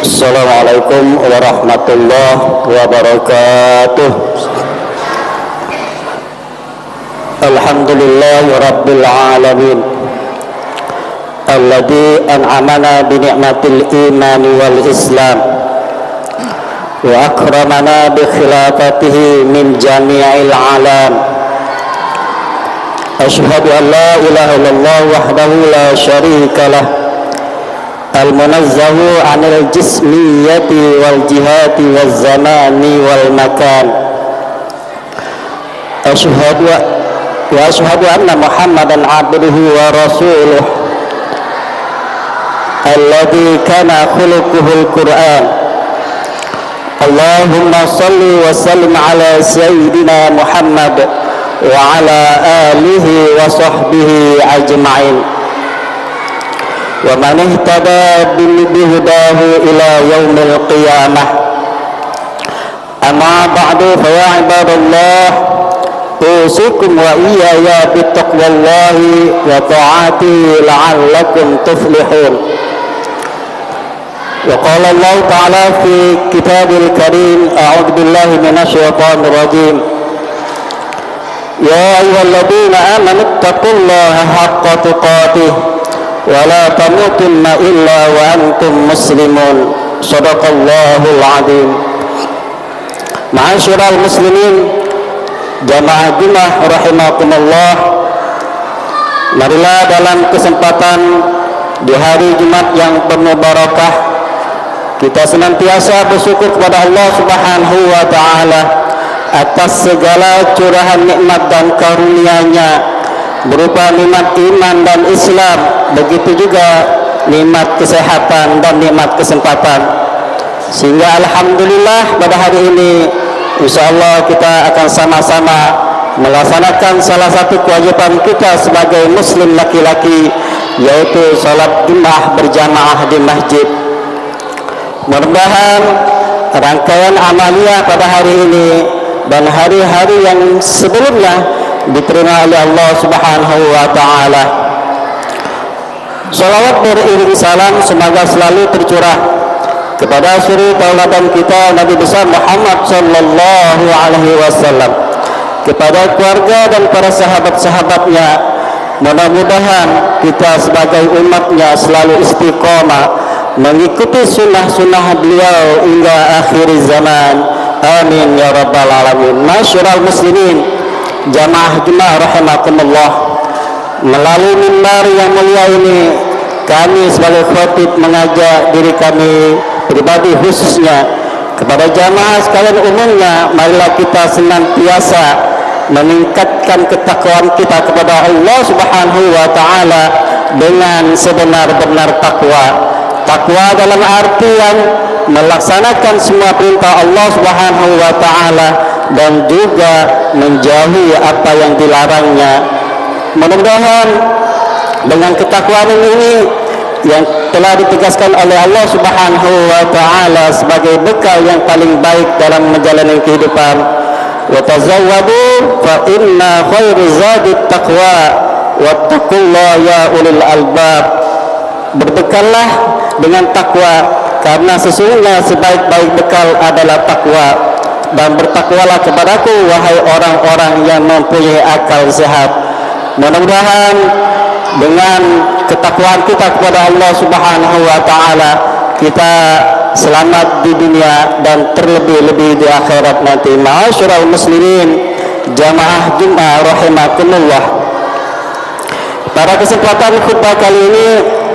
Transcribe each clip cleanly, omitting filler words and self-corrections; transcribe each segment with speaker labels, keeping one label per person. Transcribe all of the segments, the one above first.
Speaker 1: Assalamualaikum warahmatullahi wabarakatuh. Alhamdulillahi rabbil alamin alladzi an'amana bi ni'matil iman wal islam wa akramana bi khilafatihi min jami'il alam. Asyhadu an la ilaha illallah wahdahu la syarika lah al-munazzahu 'anil jismiyati wal jihati waz zamani wal makan. Asyhadu anna Muhammadan 'abduhu wa rasuluh alladzi kana khuluquhul Qur'an. Allahumma shalli wa sallim ala sayyidina Muhammad wa ala alihi wa sahbihi ajma'in. Wa man ihtada bihudahu ila yaumil qiyamah. Amma ba'du fa ya ibadallah, usikum wa iyaya bittaqwallahi wa ta'atihi la'allakum tuflihun. Wa qala Allah ta'ala fi kitabil karim, a'udzu billahi minasy syaithanir rajim. Ya ayyuhalladzina amanu taqullaha haqqa tuqatih wa la tamutunna illa wa antum muslimun. Shadaqallahul azim. Ma'asyiral muslimin, jamaah Jumat rahimakumullah, marilah dalam kesempatan di hari Jumat yang penuh barakah kita senantiasa bersyukur kepada Allah Subhanahu wa taala atas segala curahan nikmat dan karunia-Nya berupa nikmat iman dan Islam, begitu juga nikmat kesehatan dan nikmat kesempatan. Sehingga alhamdulillah pada hari ini insyaallah kita akan sama-sama melaksanakan salah satu kewajiban kita sebagai muslim laki-laki, yaitu salat Jumat berjamaah di masjid. Mudah-mudahan rangkaian amalia pada hari ini dan hari-hari yang sebelumnya diterima oleh Allah Subhanahu wa taala. Shalawat beriring salam semoga selalu tercurah kepada suri tauladan kita Nabi besar Muhammad sallallahu alaihi wasallam, kepada keluarga dan para sahabat-sahabatnya. Mudah-mudahan kita sebagai umatnya selalu istiqomah mengikuti sunnah-sunnah beliau hingga akhir zaman. Amin ya rabbal alamin. Masyarul muslimin, jamaah Jumat rahimakumullah, melalui mimbar yang mulia ini kami sebagai khatib mengajak diri kami pribadi khususnya kepada jamaah sekalian umumnya, marilah kita senantiasa meningkatkan ketakwaan kita kepada Allah Subhanahu wa taala dengan sebenar-benar takwa. Takwa dalam artian melaksanakan semua perintah Allah Subhanahu wa taala dan juga menjauhi apa yang dilarangnya. Mudah-mudahan dengan ketakwaan ini yang telah ditegaskan oleh Allah Subhanahu wa taala sebagai bekal yang paling baik dalam menjalani kehidupan. Wa tazawwadu fa inna khairaz zadi taqwa wattaqullaha ya ulil albab. Berbekallah dengan takwa, karena sesungguhnya sebaik-baik bekal adalah takwa, dan bertakwalah kepadaku wahai orang-orang yang mempunyai akal sehat. Mudah-mudahan dengan ketakwaan kita kepada Allah Subhanahu wa taala kita selamat di dunia dan terlebih-lebih di akhirat nanti. Ma'asyiral muslimin, jamaah Jumat rahimakumullah, pada kesempatan khutbah kali ini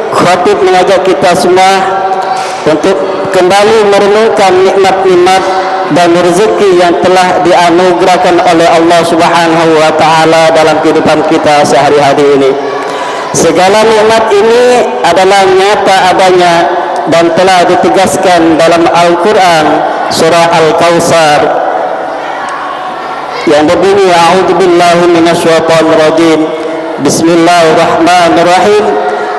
Speaker 1: khatib mengajak kita semua untuk kembali merenungkan nikmat-nikmat dan rezeki yang telah dianugerahkan oleh Allah Subhanahu wa taala dalam kehidupan kita sehari-hari ini. Segala nikmat ini adalah nyata adanya dan telah ditegaskan dalam Al-Qur'an surah Al-Kautsar yang berbunyi, a'udzubillahi minasyaitonir rajim, bismillahirrahmanirrahim,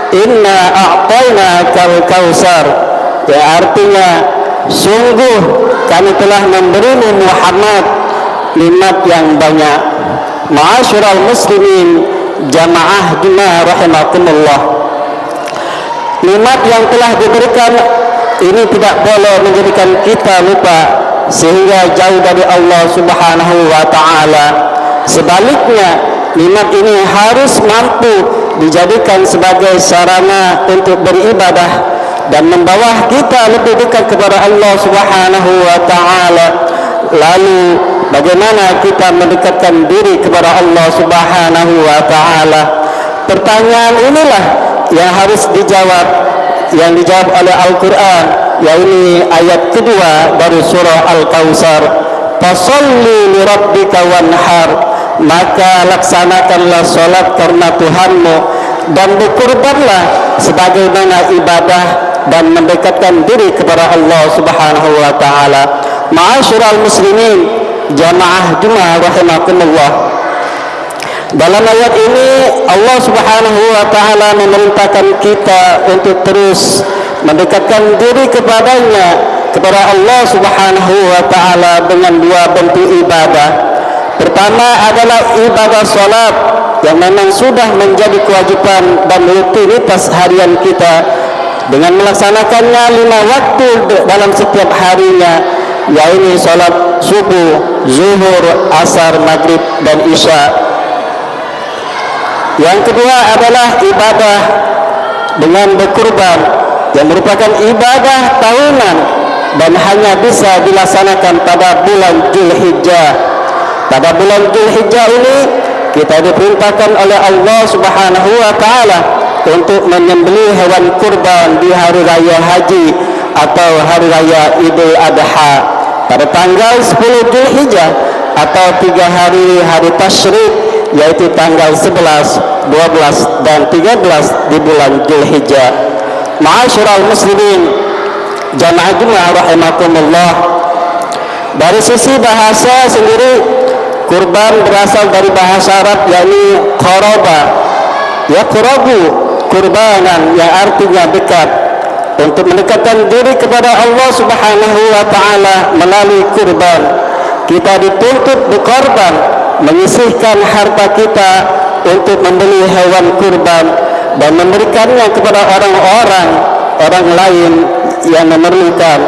Speaker 1: inna a'tainakal kautsar, yang artinya sungguh kami telah memberimu Muhammad nikmat yang banyak. Ma'asyiral muslimin, jamaah Jumat rahimakumullah, nikmat yang telah diberikan ini tidak boleh menjadikan kita lupa sehingga jauh dari Allah Subhanahu wa taala. Sebaliknya, nikmat ini harus mampu dijadikan sebagai sarana untuk beribadah dan membawa kita lebih dekat kepada Allah Subhanahu wa taala. Lalu bagaimana kita mendekatkan diri kepada Allah Subhanahu wa taala? Pertanyaan inilah yang harus dijawab, yang dijawab oleh Al-Quran, yaitu ayat kedua dari surah Al-Kautsar. Fasalli li rabbika wanhar, maka laksanakanlah salat karena Tuhanmu dan berkurbanlah sebagaimana ibadah dan mendekatkan diri kepada Allah Subhanahu wa taala. Ma'asyiral muslimin, jamaah Jumat rahimakumullah. Dalam ayat ini Allah Subhanahu wa taala memerintahkan kita untuk terus mendekatkan diri kepadanya, kepada Allah Subhanahu wa taala dengan dua bentuk ibadah. Pertama adalah ibadah salat yang memang sudah menjadi kewajiban dan rutinitas harian kita dengan melaksanakannya 5 waktu dalam setiap harinya, yaitu salat subuh, zuhur, asar, maghrib dan isya. Yang kedua adalah ibadah dengan berkurban yang merupakan ibadah tahunan dan hanya bisa dilaksanakan pada bulan Dzulhijjah. Pada bulan Dzulhijjah ini kita diperintahkan oleh Allah Subhanahu wa taala untuk menyembelih hewan kurban di hari raya haji atau hari raya Idul Adha pada tanggal 10 Dzulhijjah atau 3 hari tasyrik, yaitu tanggal 11, 12 dan 13 di bulan Dzulhijjah. Ma'asyiral muslimin, jamaah Jumat rahimakumullah. Dari sisi bahasa sendiri, kurban berasal dari bahasa Arab, yakni qaraba, yaqrabu, kurbanan yang artinya dekat. Untuk mendekatkan diri kepada Allah Subhanahu wa taala melalui kurban, kita dituntut berkorban, menyisihkan harta kita untuk membeli hewan kurban dan memberikannya kepada orang lain yang memerlukan.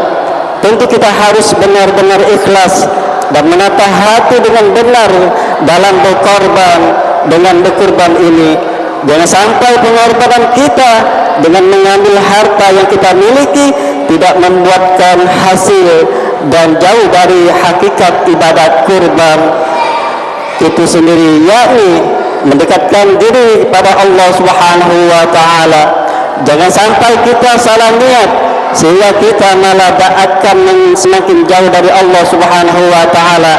Speaker 1: Tentu kita harus benar-benar ikhlas dan menata hati dengan benar dalam berkorban dengan berkurban ini. Jangan sampai pengorbanan kita dengan mengambil harta yang kita miliki tidak membuatkan hasil dan jauh dari hakikat ibadat kurban itu sendiri, yakni mendekatkan diri pada Allah Subhanahu wa taala. Jangan sampai kita salah niat sehingga kita malah akan semakin jauh dari Allah Subhanahu wa taala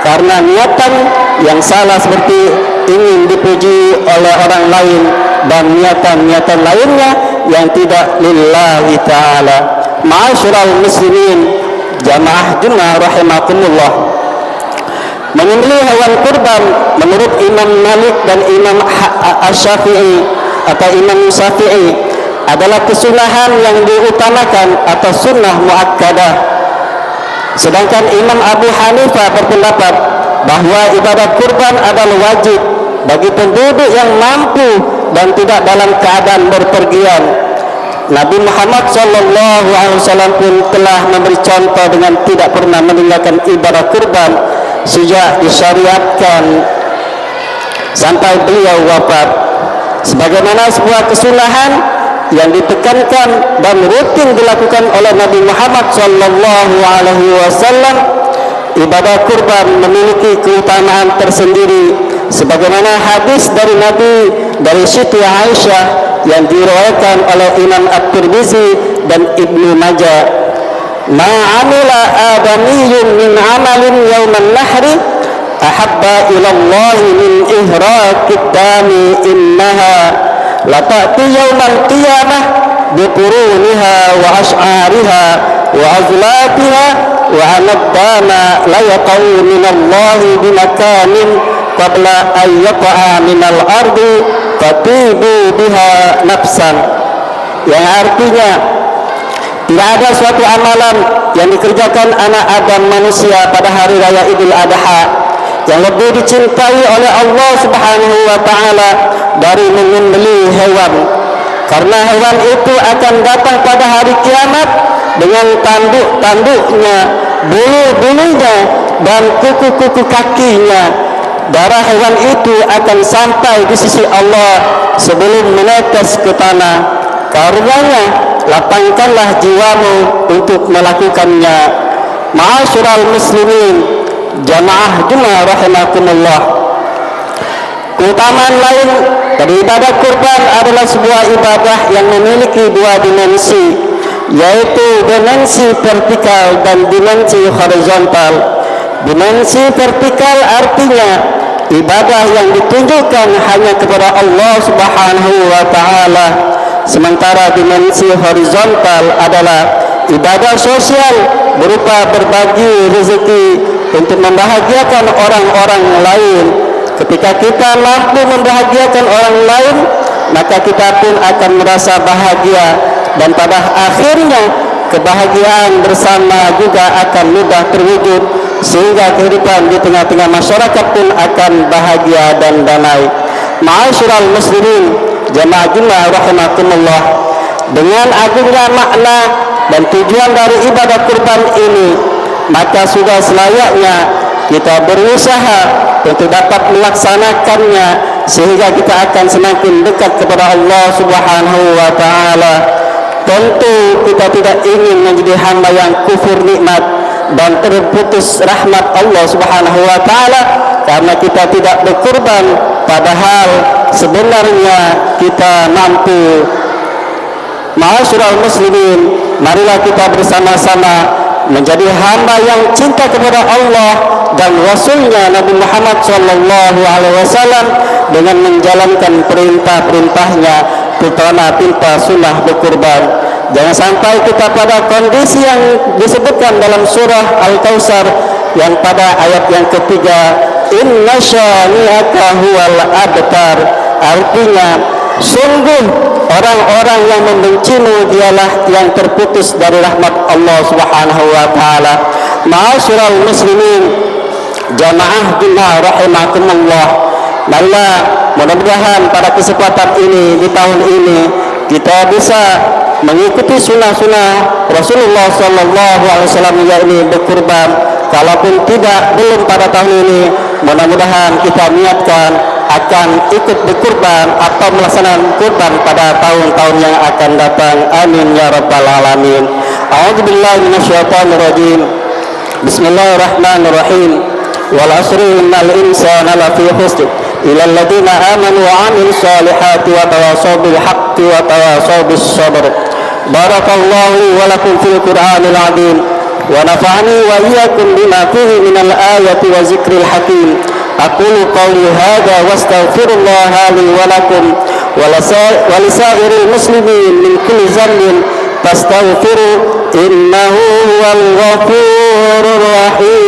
Speaker 1: karena niatan yang salah seperti ingin dipuji oleh orang lain dan niatan-niatan lainnya yang tidak lillahi taala. Ma'asyiral muslimin, jamaah Jumat rahimakumullah. Menyembelih hewan kurban menurut Imam Malik dan Imam Asy-Syafi'i atau Imam Syafi'i adalah kesunahan yang diutamakan atau sunnah muakkadah. Sedangkan Imam Abu Hanifah berpendapat bahwa ibadah kurban adalah wajib bagi penduduk yang mampu dan tidak dalam keadaan berpergian. Nabi Muhammad SAW pun telah memberi contoh dengan tidak pernah meninggalkan ibadah kurban sejak disyariatkan sampai beliau wafat, sebagaimana sebuah kesunahan yang ditekankan dan rutin dilakukan oleh Nabi Muhammad SAW. Ibadah kurban memiliki keutamaan tersendiri, sebagaimana hadis dari Nabi dari Siti Aisyah yang diriwayatkan oleh Imam At-Tirmizi dan Ibnu Majah. Ma'amila adamiyyun min amalin yawman nahri ahabba ilallahi min ihraqid dami innaha lata'ti yawmal qiyamah biquruniha wa ash'ariha wa azlatiha wa anaddama la yaqaw minallahi bimakanin qabla an yaqa'a minal ardi fatibu biha nafsan, yang artinya tidak ada suatu amalan yang dikerjakan anak Adam manusia pada hari raya Idul Adha yang lebih dicintai oleh Allah Subhanahu wa taala dari menyembelih hewan, karena hewan itu akan datang pada hari kiamat dengan tanduk-tanduknya, bulu-bulunya, dan kuku-kuku kakinya. Darah hewan itu akan sampai di sisi Allah sebelum menetes ke tanah. Karenanya lapangkanlah jiwamu untuk melakukannya. Ma'asyiral muslimin, jamaah Jumat rahimakumullah. Keutamaan lain dari ibadah kurban adalah sebuah ibadah yang memiliki dua dimensi, yaitu dimensi vertikal dan dimensi horizontal. Dimensi vertikal artinya ibadah yang ditunjukkan hanya kepada Allah Subhanahu wa taala, sementara dimensi horizontal adalah ibadah sosial berupa berbagi rezeki untuk membahagiakan orang-orang lain. Ketika kita mampu membahagiakan orang lain, maka kita pun akan merasa bahagia, dan pada akhirnya kebahagiaan bersama juga akan mudah terwujud, sehingga kehidupan di tengah-tengah masyarakat pun akan bahagia dan damai. Ma'asyiral muslimin, jamaah Jumat rahimakumullah, dengan agungnya makna dan tujuan dari ibadah kurban ini, maka sudah selayaknya kita berusaha untuk dapat melaksanakannya, sehingga kita akan semakin dekat kepada Allah Subhanahu wa taala. Tentu kita tidak ingin menjadi hamba yang kufur nikmat dan terputus rahmat Allah Subhanahu wa taala karena kita tidak berkurban, padahal sebenarnya kita mampu. Ma'asyiral muslimin, marilah kita bersama-sama menjadi hamba yang cinta kepada Allah dan Rasulnya Nabi Muhammad SAW dengan menjalankan perintah-perintahnya, terutama perintah sunnah berkurban. Jangan sampai kita pada kondisi yang disebutkan dalam surah Al-Kautsar yang pada ayat yang ketiga, inna syani'aka huwal abtar, artinya sungguh orang-orang yang membencimu dialah yang terputus dari rahmat Allah Subhanahu wa taala. Ma'asyiral muslimin, jamaah Jumat rahimakumullah, marilah mudah-mudahan pada kesempatan ini di tahun ini kita bisa mengikuti sunnah-sunnah Rasulullah SAW, yakni berkurban. Kalaupun belum pada tahun ini, mudah-mudahan kita niatkan akan ikut berkurban atau melaksanakan kurban pada tahun-tahun yang akan datang. Amin ya rabbal alamin. A'udzubillahi minasyaitonir rajim. Bismillahirrahmanirrahim. Wal 'asri innal insana lafi khusr illa alladziina aamanu wa 'amilus solihati wa tawassaw bil haqqi wa tawassaw bis sabr. Barakallahu li wa lakum fil Qur'anil 'azim wa nafa'ani wa iyyakum bima fihi minal ayati wa zikril hakim. Aqulu qawli hadza wa astaghfirullaha li wa lakum wa lisairil muslimin min kulli dhanbin fastaghfiru innahu huwal ghafurur rahim.